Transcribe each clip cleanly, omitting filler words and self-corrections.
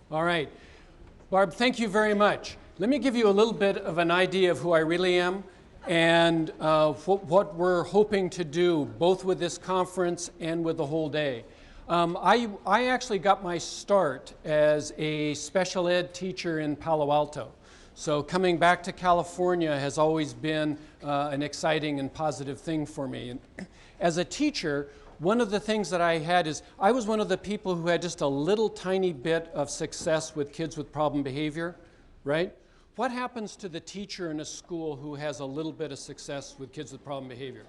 All right. Barb, thank you very much. Let me give you a little bit of an idea of who I really am and what we're hoping to do, both with this conference and with the whole day. I actually got my start as a special ed teacher in Palo Alto. So coming back to California has always been an exciting and positive thing for me. And as a teacher, one of the things that I had is I was one of the people who had just a little tiny bit of success with kids with problem behavior, right? What happens to the teacher in a school who has a little bit of success with kids with problem behavior?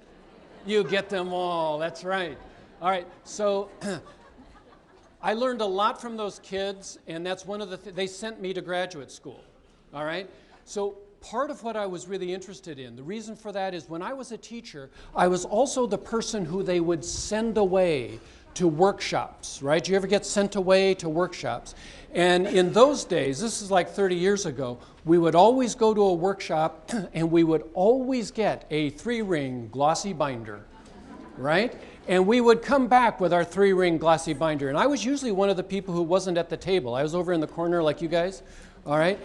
You get them all, that's right. All right, so I learned a lot from those kids, and that's one of the they sent me to graduate school, all right? So part of what I was really interested in, the reason for that is when I was a teacher, I was also the person who they would send away to workshops, right? You ever get sent away to workshops? And in those days, this is like 30 years ago, we would always go to a workshop and we would always get a 3-ring glossy binder, right? And we would come back with our 3-ring glossy binder. And I was usually one of the people who wasn't at the table. I was over in the corner like you guys, all right?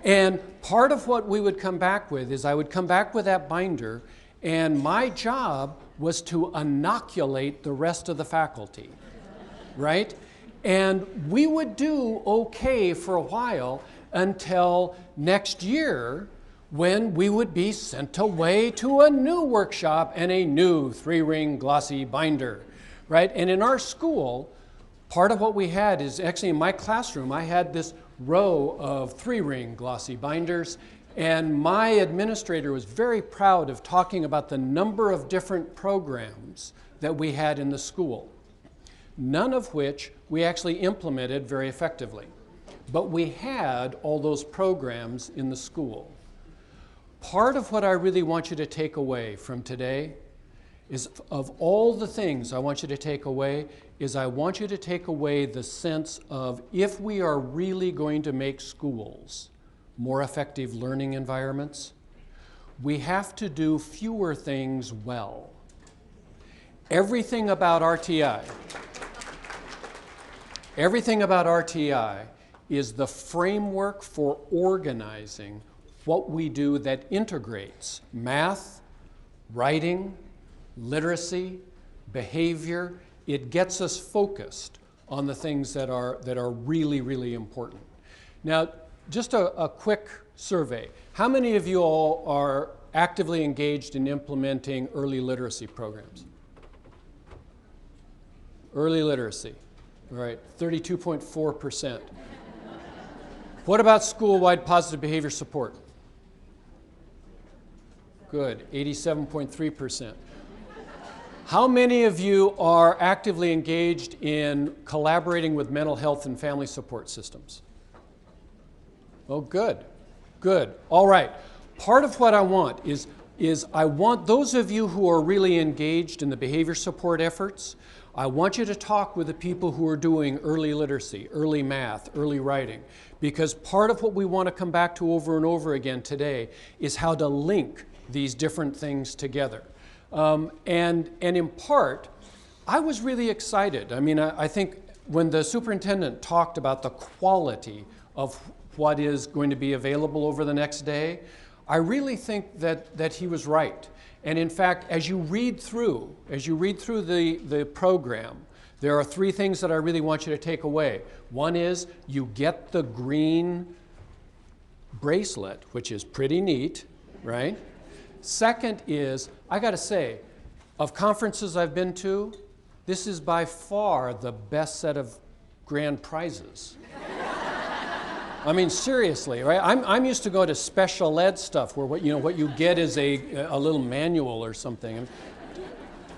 And part of what we would come back with is I would come back with that binder, and my job was to inoculate the rest of the faculty, right? And we would do okay for a while until next year when we would be sent away to a new workshop and a new 3-ring glossy binder, right? And in our school, part of what we had is actually in my classroom, I had this row of 3-ring glossy binders, and my administrator was very proud of talking about the number of different programs that we had in the school, none of which we actually implemented very effectively. But we had all those programs in the school. Part of what I really want you to take away from today is, of all the things I want you to take away, is I want you to take away the sense of if we are really going to make schools more effective learning environments, we have to do fewer things well. Everything about RTI is the framework for organizing what we do that integrates math, writing, literacy, behavior. It gets us focused on the things that are really, really important. Now, just a quick survey. How many of you all are actively engaged in implementing early literacy programs? Early literacy, all right, 32.4%. What about school-wide positive behavior support? Good, 87.3%. How many of you are actively engaged in collaborating with mental health and family support systems? Oh, good, good. All right. Part of what I want is I want those of you who are really engaged in the behavior support efforts, I want you to talk with the people who are doing early literacy, early math, early writing, because part of what we want to come back to over and over again today is how to link these different things together. And in part, I was really excited. I mean, I think when the superintendent talked about the quality of what is going to be available over the next day, I really think that he was right. And in fact, as you read through the program, there are 3 things that I really want you to take away. One is you get the green bracelet, which is pretty neat, right? Second is, I got to say, of conferences I've been to, this is by far the best set of grand prizes. I mean, seriously, right? I'm used to go to special ed stuff where what you get is a little manual or something.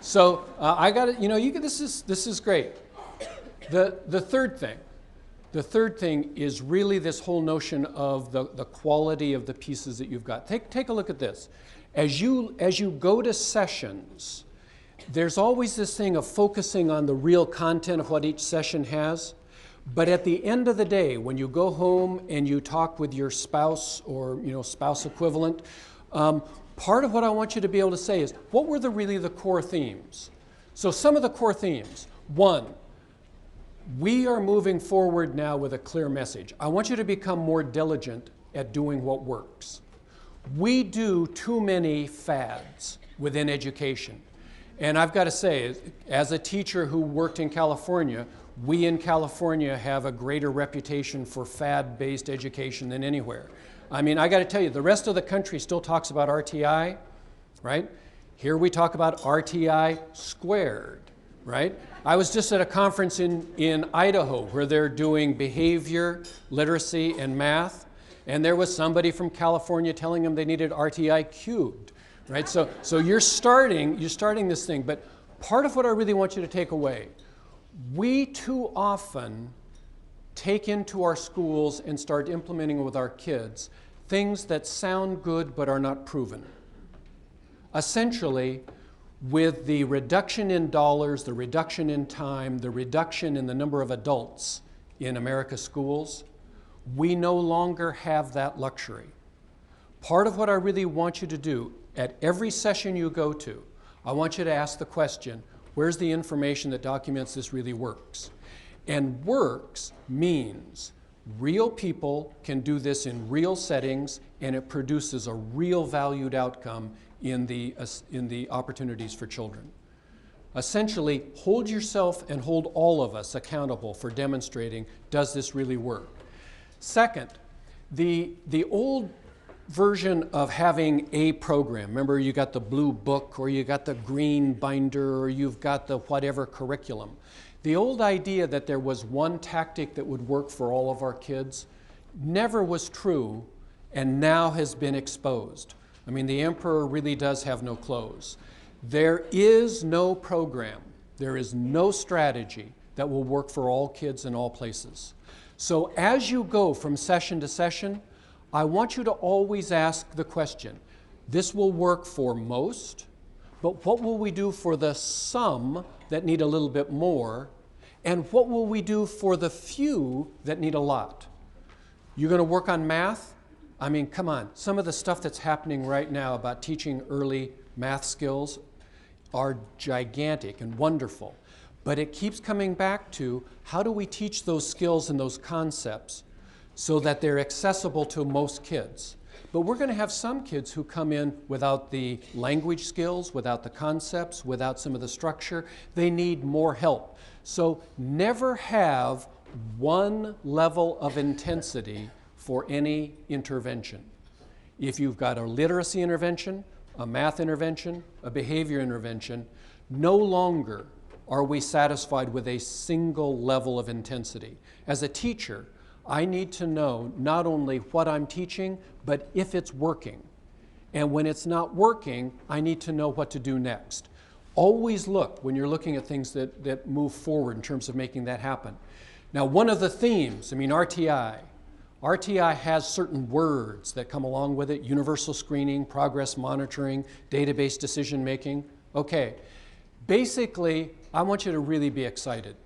So I got it. This is great. The third thing is really this whole notion of the quality of the pieces that you've got. Take a look at this. As you go to sessions, there's always this thing of focusing on the real content of what each session has. But at the end of the day, when you go home and you talk with your spouse or spouse equivalent, part of what I want you to be able to say is, what were really the core themes? So some of the core themes. 1, We are moving forward now with a clear message. I want you to become more diligent at doing what works. We do too many fads within education. And I've got to say, as a teacher who worked in California, we in California have a greater reputation for fad-based education than anywhere. I mean, I got to tell you, the rest of the country still talks about RTI, right? Here we talk about RTI squared, right? I was just at a conference in Idaho where they're doing behavior, literacy, and math, and there was somebody from California telling them they needed RTI cubed, right? So you're starting this thing, but part of what I really want you to take away, we too often take into our schools and start implementing with our kids things that sound good but are not proven. Essentially, with the reduction in dollars, the reduction in time, the reduction in the number of adults in America's schools, we no longer have that luxury. Part of what I really want you to do at every session you go to, I want you to ask the question, where's the information that documents this really works? And works means real people can do this in real settings, and it produces a real valued outcome in the opportunities for children. Essentially, hold yourself and hold all of us accountable for demonstrating, does this really work? Second, the old version of having a program, remember you got the blue book or you got the green binder or you've got the whatever curriculum. The old idea that there was one tactic that would work for all of our kids never was true and now has been exposed. I mean, the emperor really does have no clothes. There is no program, there is no strategy that will work for all kids in all places. So as you go from session to session, I want you to always ask the question, this will work for most, but what will we do for the some that need a little bit more? And what will we do for the few that need a lot? You're going to work on math? I mean, come on. Some of the stuff that's happening right now about teaching early math skills are gigantic and wonderful. But it keeps coming back to how do we teach those skills and those concepts so that they're accessible to most kids. But we're going to have some kids who come in without the language skills, without the concepts, without some of the structure. They need more help. So never have one level of intensity for any intervention. If you've got a literacy intervention, a math intervention, a behavior intervention, no longer are we satisfied with a single level of intensity. As a teacher, I need to know not only what I'm teaching, but if it's working. And when it's not working, I need to know what to do next. Always look when you're looking at things that move forward in terms of making that happen. Now, one of the themes, I mean, RTI has certain words that come along with it, universal screening, progress monitoring, database decision making. Okay, basically, I want you to really be excited.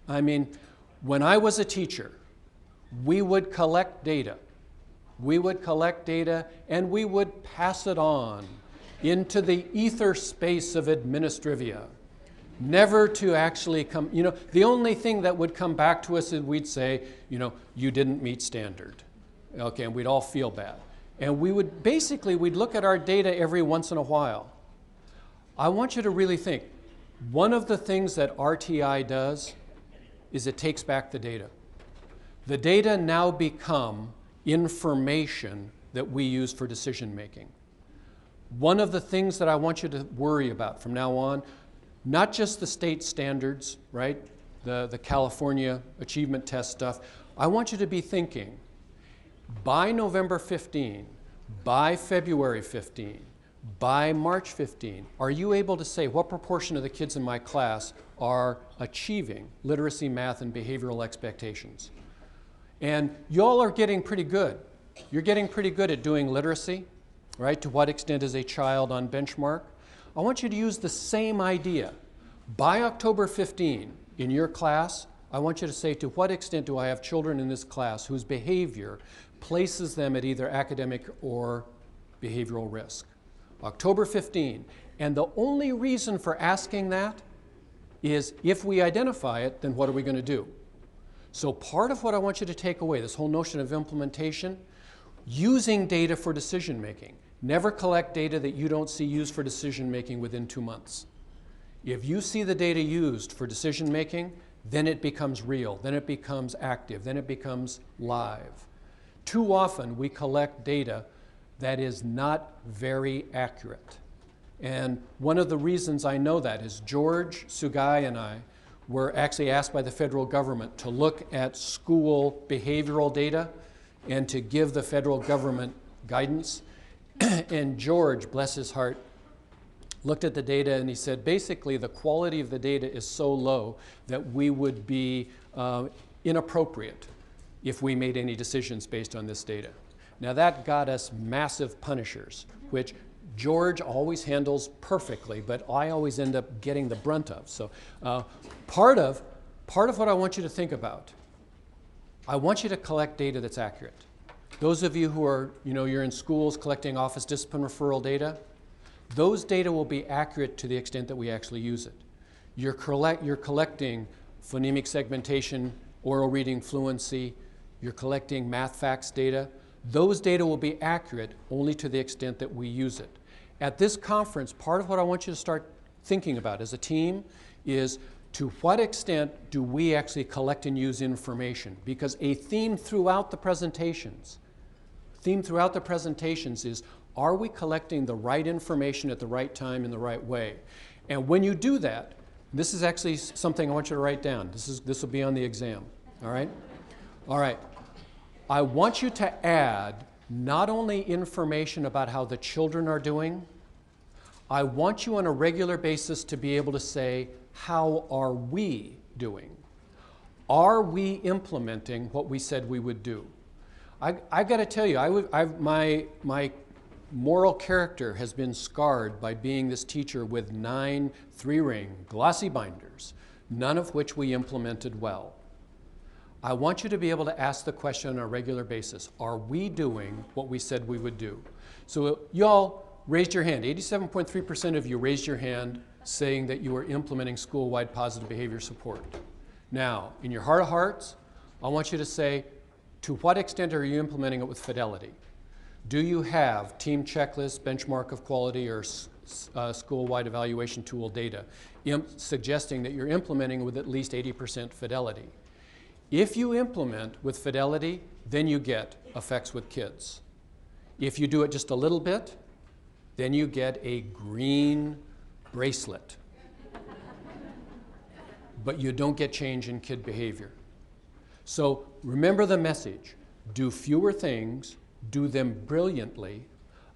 I mean, when I was a teacher, we would collect data. We would collect data and we would pass it on into the ether space of administrivia. Never to actually come, you know, the only thing that would come back to us is we'd say, you know, you didn't meet standard. Okay, and we'd all feel bad. And we would, basically, we'd look at our data every once in a while. I want you to really think, one of the things that RTI does is it takes back the data. The data now become information that we use for decision making. One of the things that I want you to worry about from now on, not just the state standards, right? The California achievement test stuff. I want you to be thinking, by November 15, by February 15, by March 15, are you able to say what proportion of the kids in my class are achieving literacy, math, and behavioral expectations? And y'all are getting pretty good. You're getting pretty good at doing literacy, right? To what extent is a child on benchmark? I want you to use the same idea. By October 15, in your class, I want you to say, to what extent do I have children in this class whose behavior places them at either academic or behavioral risk? October 15. And the only reason for asking that is if we identify it, then what are we going to do? So part of what I want you to take away, this whole notion of implementation, using data for decision making. Never collect data that you don't see used for decision making within 2 months. If you see the data used for decision making, then it becomes real, then it becomes active, then it becomes live. Too often we collect data that is not very accurate. And one of the reasons I know that is George Sugai and I were actually asked by the federal government to look at school behavioral data and to give the federal government guidance. And George, bless his heart, looked at the data and he said, basically the quality of the data is so low that we would be inappropriate if we made any decisions based on this data. Now that got us massive punishers, which George always handles perfectly, but I always end up getting the brunt of. So part of what I want you to think about, I want you to collect data that's accurate. Those of you who are, you're in schools collecting office discipline referral data, those data will be accurate to the extent that we actually use it. You're collecting phonemic segmentation, oral reading fluency, you're collecting math facts data. Those data will be accurate only to the extent that we use it. At this conference, part of what I want you to start thinking about as a team is to what extent do we actually collect and use information? Because a theme throughout the presentations is, are we collecting the right information at the right time in the right way? And when you do that, this is actually something I want you to write down. This will be on the exam, all right? All right. I want you to add not only information about how the children are doing, I want you on a regular basis to be able to say, how are we doing? Are we implementing what we said we would do? I got to tell you, my moral character has been scarred by being this teacher with 9 3-ring glossy binders, none of which we implemented well. I want you to be able to ask the question on a regular basis, are we doing what we said we would do? So y'all raised your hand. 87.3% of you raised your hand saying that you are implementing school-wide positive behavior support. Now, in your heart of hearts, I want you to say, to what extent are you implementing it with fidelity? Do you have team checklist, benchmark of quality, or school-wide evaluation tool data suggesting that you're implementing with at least 80% fidelity? If you implement with fidelity, then you get effects with kids. If you do it just a little bit, then you get a green bracelet. But you don't get change in kid behavior. So remember the message. Do fewer things, do them brilliantly,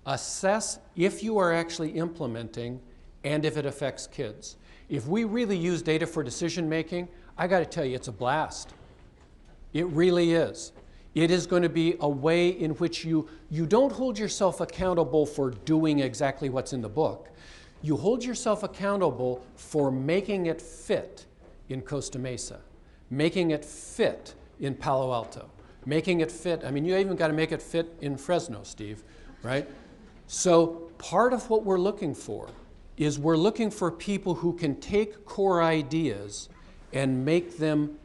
assess if you are actually implementing and if it affects kids. If we really use data for decision making, I got to tell you, it's a blast. It really is. It is going to be a way in which you don't hold yourself accountable for doing exactly what's in the book. You hold yourself accountable for making it fit in Costa Mesa, making it fit in Palo Alto, making it fit. I mean, you even got to make it fit in Fresno, Steve, right? So part of what we're looking for is we're looking for people who can take core ideas and make them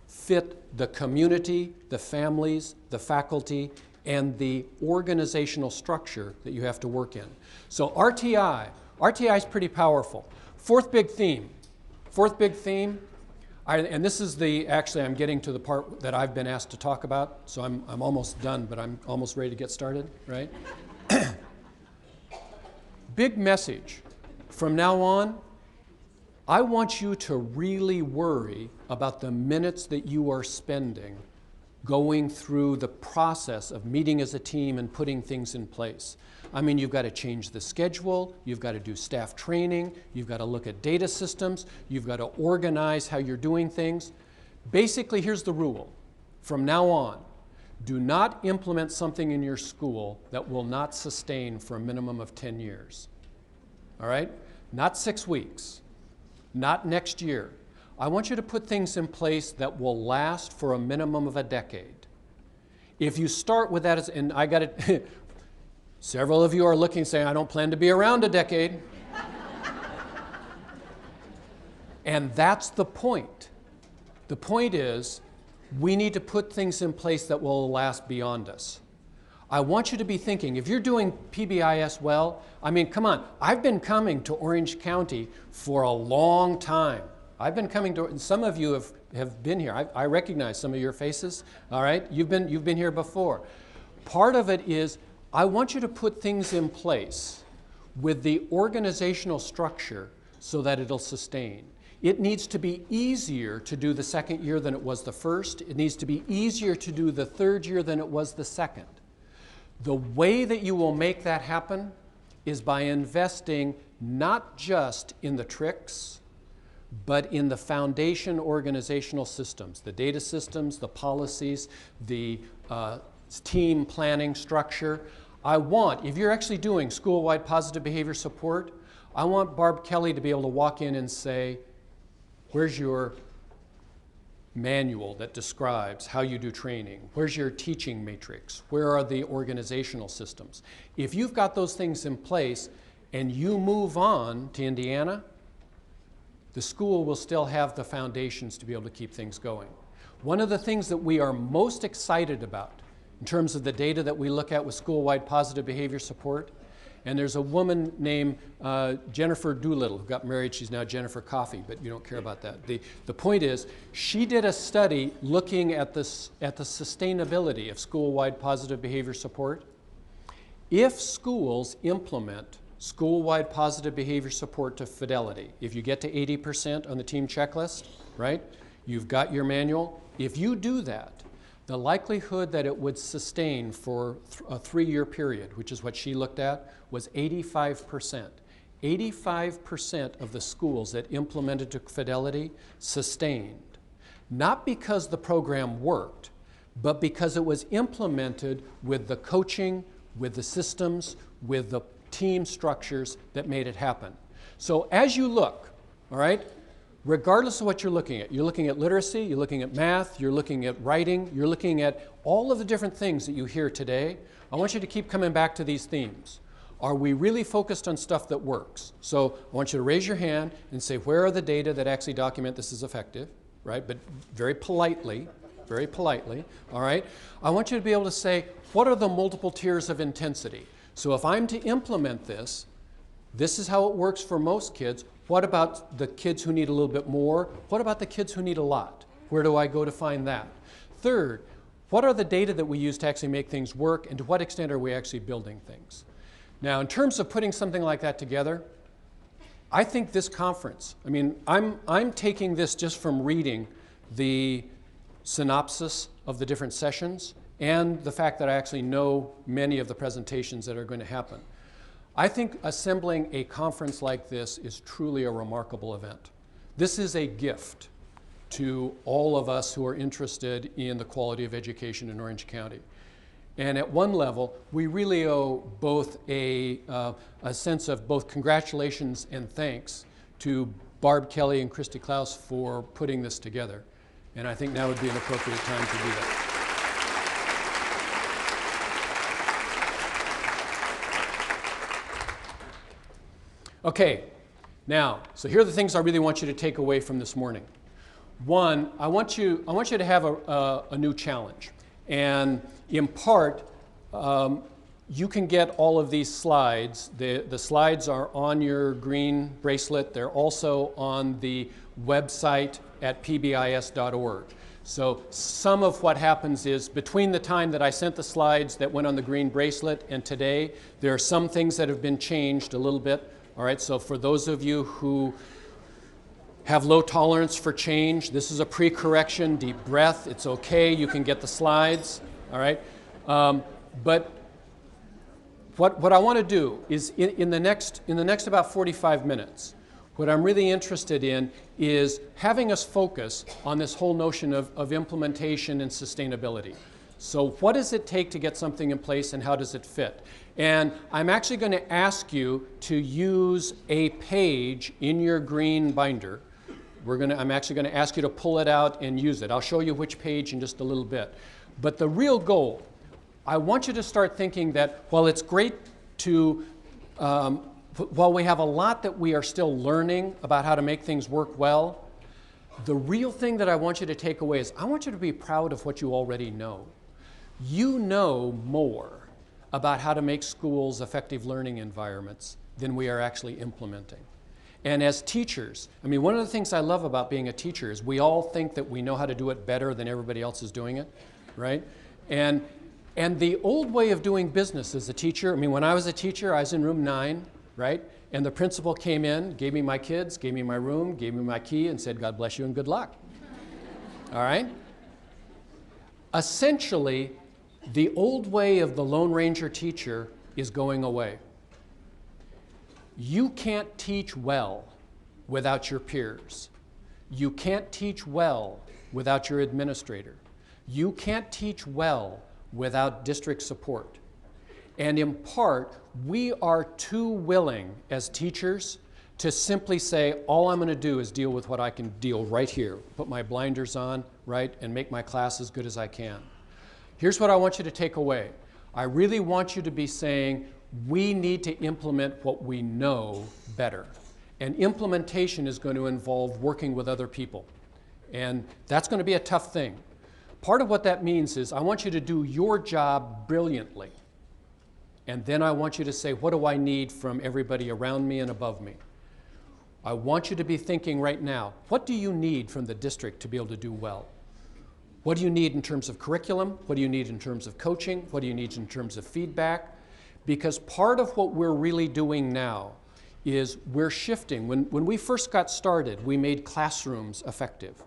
fit the community, the families, the faculty, and the organizational structure that you have to work in. So RTI is pretty powerful. Fourth big theme, and this is actually I'm getting to the part that I've been asked to talk about, so I'm almost done, but I'm almost ready to get started, right? Big message. From now on, I want you to really worry about the minutes that you are spending going through the process of meeting as a team and putting things in place. I mean, you've got to change the schedule, you've got to do staff training, you've got to look at data systems, you've got to organize how you're doing things. Basically, here's the rule. From now on, do not implement something in your school that will not sustain for a minimum of 10 years. All right? Not 6 weeks. Not next year. I want you to put things in place that will last for a minimum of a decade. If you start with that, and I got it, several of you are looking saying, I don't plan to be around a decade. And that's the point. The point is, we need to put things in place that will last beyond us. I want you to be thinking, if you're doing PBIS well, I mean, come on, I've been coming to Orange County for a long time. I've been coming to, some of you have been here. I recognize some of your faces, all right? You've been here before. Part of it is, I want you to put things in place with the organizational structure so that it'll sustain. It needs to be easier to do the second year than it was the first. It needs to be easier to do the third year than it was the second. The way that you will make that happen is by investing not just in the tricks, but in the foundation organizational systems, the data systems, the policies, the team planning structure. I want, if you're actually doing school-wide positive behavior support, I want Barb Kelly to be able to walk in and say, where's your manual that describes how you do training? Where's your teaching matrix? Where are the organizational systems? If you've got those things in place and you move on to Indiana, the school will still have the foundations to be able to keep things going. One of the things that we are most excited about in terms of the data that we look at with school-wide positive behavior support, and there's a woman named Jennifer Doolittle who got married. She's now Jennifer Coffey, but you don't care about that. The point is, she did a study looking at the sustainability of school-wide positive behavior support. If schools implement school-wide positive behavior support to fidelity, if you get to 80% on the team checklist, right, you've got your manual. If you do that, the likelihood that it would sustain for a 3-year period, which is what she looked at, was 85%. 85% of the schools that implemented to fidelity sustained. Not because the program worked, but because it was implemented with the coaching, with the systems, with the team structures that made it happen. So as you look, all right, regardless of what you're looking at literacy, you're looking at math, you're looking at writing, you're looking at all of the different things that you hear today, I want you to keep coming back to these themes. Are we really focused on stuff that works? So I want you to raise your hand and say, where are the data that actually document this is effective, right? But very politely, all right? I want you to be able to say, what are the multiple tiers of intensity? So if I'm to implement this, this is how it works for most kids. What about the kids who need a little bit more? What about the kids who need a lot? Where do I go to find that? Third, what are the data that we use to actually make things work, and to what extent are we actually building things? Now, in terms of putting something like that together, I think this conference, I mean, I'm taking this just from reading the synopsis of the different sessions and the fact that I actually know many of the presentations that are going to happen. I think assembling a conference like this is truly a remarkable event. This is a gift to all of us who are interested in the quality of education in Orange County. And at one level, we really owe both a sense of both congratulations and thanks to Barb Kelly and Christy Klaus for putting this together. And I think now would be an appropriate time to do that. Okay, now, so here are the things I really want you to take away from this morning. One, I want you to have a new challenge. And in part, you can get all of these slides. The slides are on your green bracelet. They're also on the website at pbis.org. So some of what happens is between the time that I sent the slides that went on the green bracelet and today, there are some things that have been changed a little bit. All right, so for those of you who have low tolerance for change, this is a pre-correction, deep breath. It's okay, you can get the slides, all right? But what I want to do is in the next about 45 minutes, what I'm really interested in is having us focus on this whole notion of implementation and sustainability. So what does it take to get something in place, and how does it fit? And I'm actually going to ask you to use a page in your green binder. I'm actually going to ask you to pull it out and use it. I'll show you which page in just a little bit. But the real goal, I want you to start thinking that while it's great to, while we have a lot that we are still learning about how to make things work well, The real thing that I want you to take away is I want you to be proud of what you already know. You know more about how to make schools effective learning environments than we are actually implementing. And as teachers, I mean, one of the things I love about being a teacher is we all think that we know how to do it better than everybody else is doing it, right? And the old way of doing business as a teacher, I mean, when I was a teacher, I was in room 9, right? And the principal came in, gave me my kids, gave me my room, gave me my key, and said, God bless you and good luck. All right? Essentially, the old way of the Lone Ranger teacher is going away. You can't teach well without your peers. You can't teach well without your administrator. You can't teach well without district support. And in part, we are too willing as teachers to simply say, all I'm going to do is deal with what I can deal right here, put my blinders on, right, and make my class as good as I can. Here's what I want you to take away. I really want you to be saying, we need to implement what we know better. And implementation is going to involve working with other people. And that's going to be a tough thing. Part of what that means is I want you to do your job brilliantly. And then I want you to say, what do I need from everybody around me and above me? I want you to be thinking right now, what do you need from the district to be able to do well? What do you need in terms of curriculum? What do you need in terms of coaching? What do you need in terms of feedback? Because part of what we're really doing now is we're shifting. When we first got started, we made classrooms effective.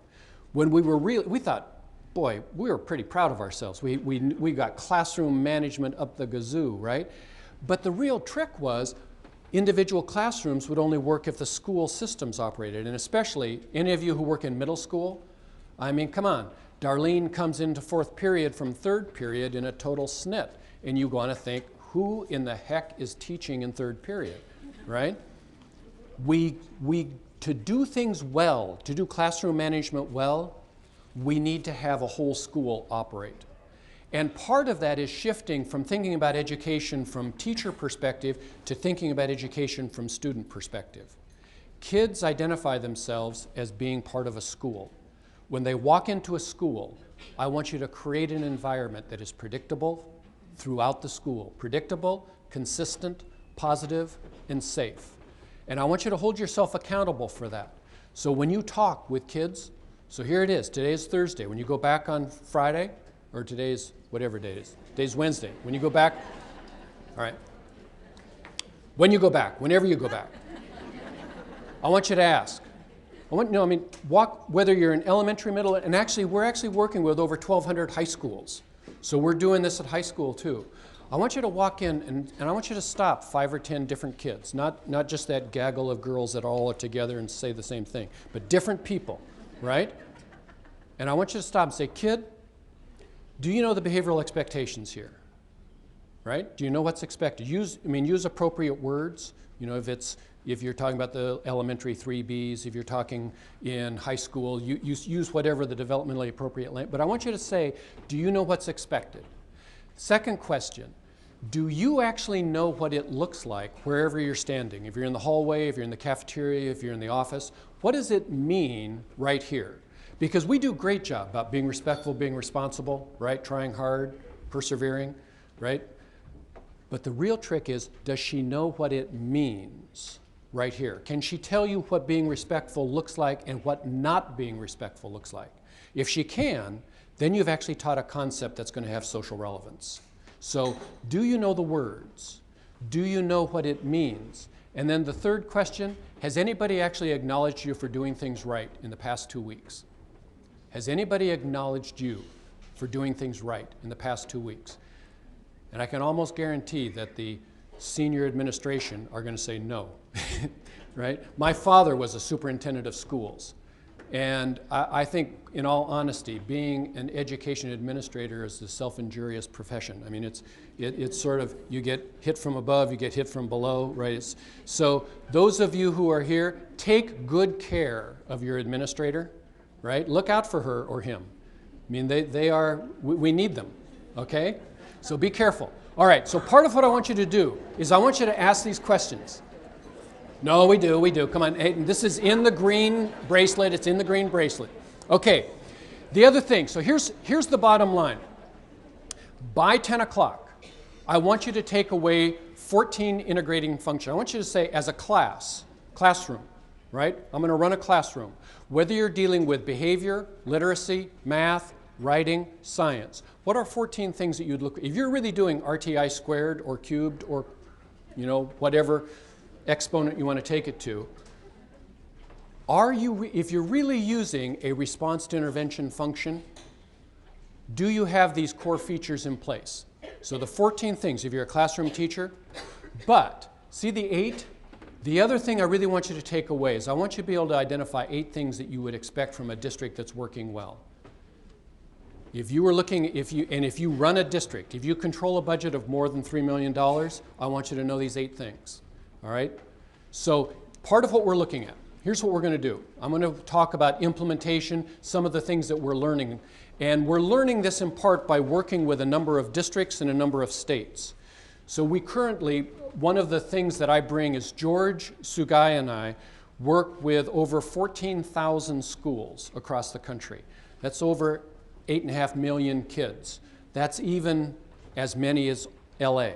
When we thought, boy, we were pretty proud of ourselves. We got classroom management up the gazoo, right? But the real trick was individual classrooms would only work if the school systems operated. And especially, any of you who work in middle school, I mean, come on. Darlene comes into 4th period from 3rd period in a total snit. And you want to think, who in the heck is teaching in 3rd period, right? To do things well, to do classroom management well, we need to have a whole school operate. And part of that is shifting from thinking about education from teacher perspective to thinking about education from student perspective. Kids identify themselves as being part of a school. When they walk into a school, I want you to create an environment that is predictable throughout the school. Predictable, consistent, positive, and safe. And I want you to hold yourself accountable for that. So when you talk with kids, so here it is, today is Thursday. When you go back on Friday, or today's whatever day it is, today's Wednesday. When you go back, all right. When you go back, whenever you go back, I want you to ask. Walk, whether you're in elementary, middle, and we're actually working with over 1,200 high schools. So we're doing this at high school too. I want you to walk in and I want you to stop 5 or 10 different kids, not just that gaggle of girls that all are together and say the same thing, but different people, right? And I want you to stop and say, kid, do you know the behavioral expectations here? Right? Do you know what's expected? Use appropriate words. You know, if you're talking about the elementary 3Bs, if you're talking in high school, use whatever the developmentally appropriate language. But I want you to say, do you know what's expected? Second question, do you actually know what it looks like wherever you're standing? If you're in the hallway, if you're in the cafeteria, if you're in the office, what does it mean right here? Because we do a great job about being respectful, being responsible, right? Trying hard, persevering, right? But the real trick is, does she know what it means right here? Can she tell you what being respectful looks like and what not being respectful looks like? If she can, then you've actually taught a concept that's going to have social relevance. So, do you know the words? Do you know what it means? And then the third question, has anybody actually acknowledged you for doing things right in the past 2 weeks? Has anybody acknowledged you for doing things right in the past 2 weeks? And I can almost guarantee that the senior administration are going to say no, right? My father was a superintendent of schools. And I think, in all honesty, being an education administrator is a self-injurious profession. I mean, it's sort of, you get hit from above, you get hit from below, right? So those of you who are here, take good care of your administrator, right? Look out for her or him. I mean, we need them, okay? So be careful. All right, so part of what I want you to do is I want you to ask these questions. No, we do. Come on, Hayden. This is in the green bracelet. It's in the green bracelet. Okay. The other thing, so here's the bottom line. By 10 o'clock, I want you to take away 14 integrating functions. I want you to say, as a classroom, right? I'm going to run a classroom. Whether you're dealing with behavior, literacy, math, writing, science, what are 14 things that you'd look at? If you're really doing RTI squared or cubed or, whatever exponent you want to take it to, if you're really using a response to intervention function, do you have these core features in place? So the 14 things, if you're a classroom teacher, but see the 8? The other thing I really want you to take away is I want you to be able to identify 8 things that you would expect from a district that's working well. If you were looking, if you run a district, if you control a budget of more than $3 million, I want you to know these 8 things, all right? So part of what we're looking at, here's what we're going to do. I'm going to talk about implementation, some of the things that we're learning. And we're learning this in part by working with a number of districts and a number of states. So we currently, one of the things that I bring is George Sugai and I work with over 14,000 schools across the country. That's over 8.5 million kids. That's even as many as LA.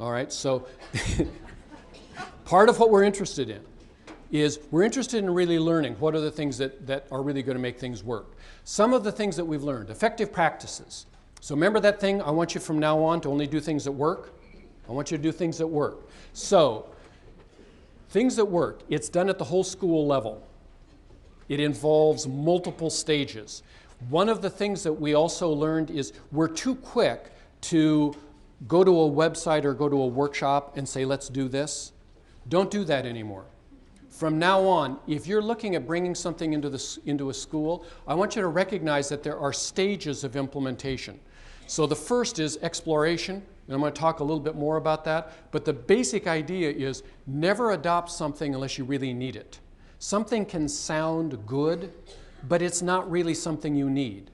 All right, so part of what we're interested in is we're interested in really learning what are the things that are really going to make things work. Some of the things that we've learned, effective practices. So remember that thing, I want you from now on to only do things that work? I want you to do things that work. So, things that work, it's done at the whole school level. It involves multiple stages. One of the things that we also learned is we're too quick to go to a website or go to a workshop and say, let's do this. Don't do that anymore. From now on, if you're looking at bringing something into a school, I want you to recognize that there are stages of implementation. So the first is exploration, and I'm going to talk a little bit more about that, but the basic idea is never adopt something unless you really need it. Something can sound good, but it's not really something you need.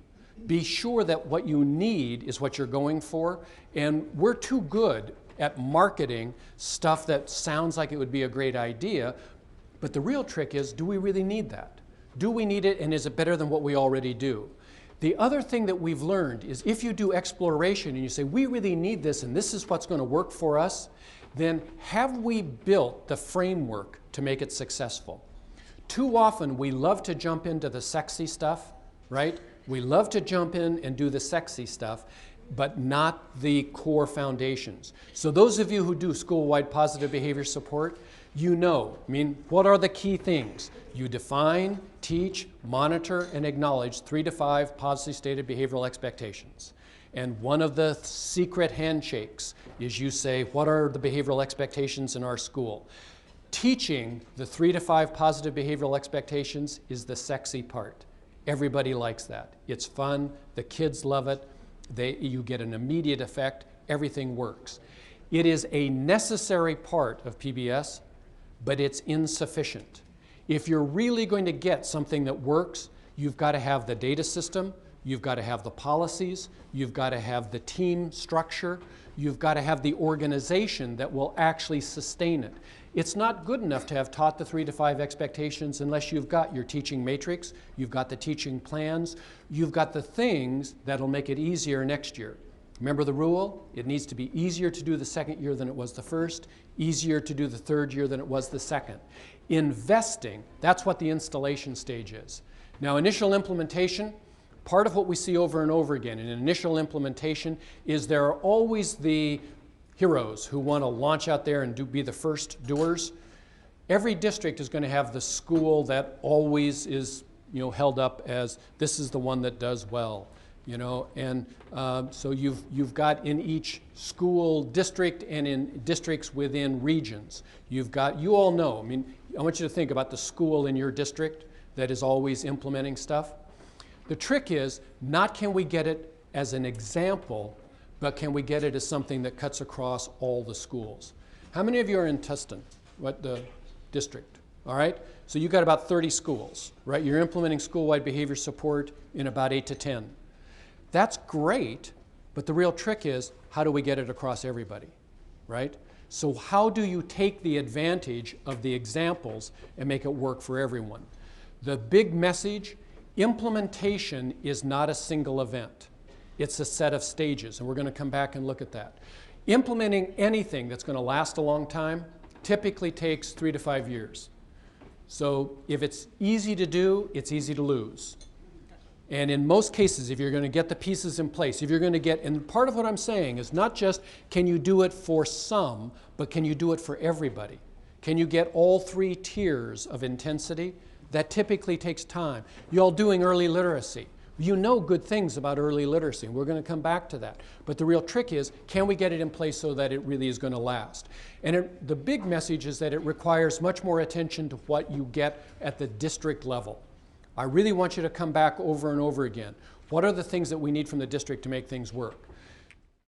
Be sure that what you need is what you're going for, and we're too good at marketing stuff that sounds like it would be a great idea, but the real trick is, do we really need that? Do we need it, and is it better than what we already do? The other thing that we've learned is if you do exploration and you say, we really need this and this is what's going to work for us, then have we built the framework to make it successful? Too often we love to jump into the sexy stuff, right? We love to jump in and do the sexy stuff, but not the core foundations. So those of you who do school-wide positive behavior support, you know, what are the key things? You define, teach, monitor, and acknowledge 3 to 5 positively stated behavioral expectations. And one of the secret handshakes is you say, what are the behavioral expectations in our school? Teaching the 3 to 5 positive behavioral expectations is the sexy part. Everybody likes that. It's fun, the kids love it, you get an immediate effect, everything works. It is a necessary part of PBS, but it's insufficient. If you're really going to get something that works, you've got to have the data system, you've got to have the policies, you've got to have the team structure, you've got to have the organization that will actually sustain it. It's not good enough to have taught the 3 to 5 expectations unless you've got your teaching matrix, you've got the teaching plans, you've got the things that'll make it easier next year. Remember the rule? It needs to be easier to do the second year than it was the first, easier to do the third year than it was the second. Investing, that's what the installation stage is. Now, initial implementation, part of what we see over and over again in initial implementation is there are always the heroes who want to launch out there and be the first doers. Every district is going to have the school that always is held up as this is the one that does well. And so you've got in each school district and in districts within regions. You all know, I want you to think about the school in your district that is always implementing stuff. The trick is not can we get it as an example, but can we get it as something that cuts across all the schools? How many of you are in Tustin, the district? All right, so you've got about 30 schools, right? You're implementing school-wide behavior support in about 8 to 10. That's great, but the real trick is how do we get it across everybody, right? So how do you take the advantage of the examples and make it work for everyone? The big message, implementation is not a single event. It's a set of stages, and we're going to come back and look at that. Implementing anything that's going to last a long time typically takes 3 to 5 years. So if it's easy to do, it's easy to lose. And in most cases, if you're going to get the pieces in place, if you're going to get, and part of what I'm saying is not just can you do it for some, but can you do it for everybody? Can you get all 3 tiers of intensity? That typically takes time. You all doing early literacy. You know good things about early literacy, and we're going to come back to that. But the real trick is, can we get it in place so that it really is going to last? And the big message is that it requires much more attention to what you get at the district level. I really want you to come back over and over again. What are the things that we need from the district to make things work?